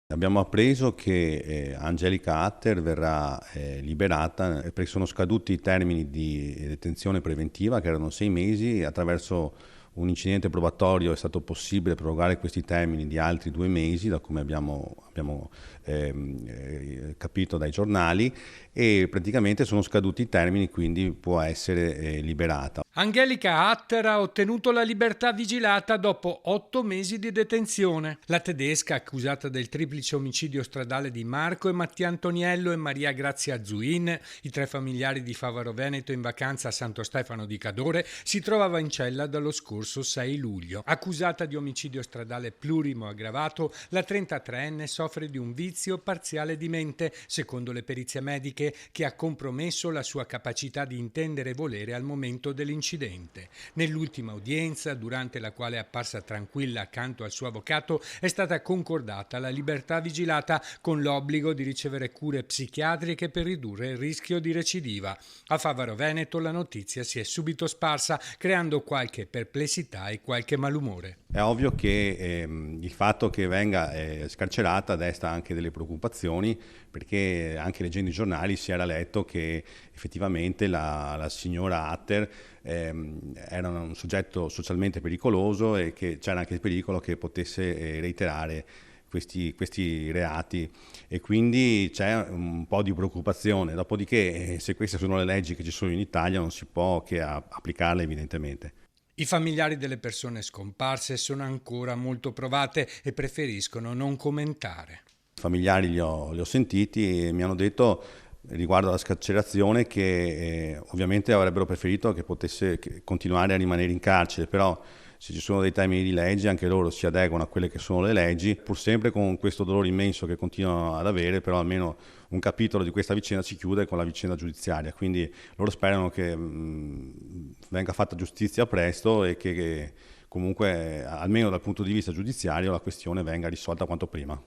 Abbiamo appreso che Angelica Hatter verrà liberata perché sono scaduti i termini di detenzione preventiva, che erano 6 mesi. Attraverso un incidente probatorio è stato possibile prorogare questi termini di altri 2 mesi, da come abbiamo capito dai giornali, e praticamente sono scaduti i termini, quindi può essere liberata. Angelica Hatter ha ottenuto la libertà vigilata dopo 8 mesi di detenzione. La tedesca, accusata del triplice omicidio stradale di Marco e Mattia Antoniello e Maria Grazia Zuin, i 3 familiari di Favaro Veneto in vacanza a Santo Stefano di Cadore, si trovava in cella dallo scorso 6 luglio. Accusata di omicidio stradale plurimo aggravato, la 33enne soffre di un vizio parziale di mente, secondo le perizie mediche, che ha compromesso la sua capacità di intendere e volere al momento dell'incidente. Nell'ultima udienza, durante la quale è apparsa tranquilla accanto al suo avvocato, è stata concordata la libertà vigilata con l'obbligo di ricevere cure psichiatriche per ridurre il rischio di recidiva. A Favaro Veneto la notizia si è subito sparsa, creando qualche perplessità e qualche malumore. È ovvio che il fatto che venga scarcerata desta anche delle preoccupazioni, perché anche leggendo i giornali si era letto che effettivamente la signora Hatter era un soggetto socialmente pericoloso e che c'era anche il pericolo che potesse reiterare questi reati, e quindi c'è un po' di preoccupazione. Dopodiché, se queste sono le leggi che ci sono in Italia, non si può che applicarle, evidentemente. I familiari delle persone scomparse sono ancora molto provate e preferiscono non commentare. I familiari li ho sentiti e mi hanno detto riguardo alla scarcerazione che ovviamente avrebbero preferito che potesse continuare a rimanere in carcere, però se ci sono dei termini di legge anche loro si adeguano a quelle che sono le leggi, pur sempre con questo dolore immenso che continuano ad avere. Però almeno un capitolo di questa vicenda si chiude con la vicenda giudiziaria, quindi loro sperano che venga fatta giustizia presto e che comunque almeno dal punto di vista giudiziario la questione venga risolta quanto prima.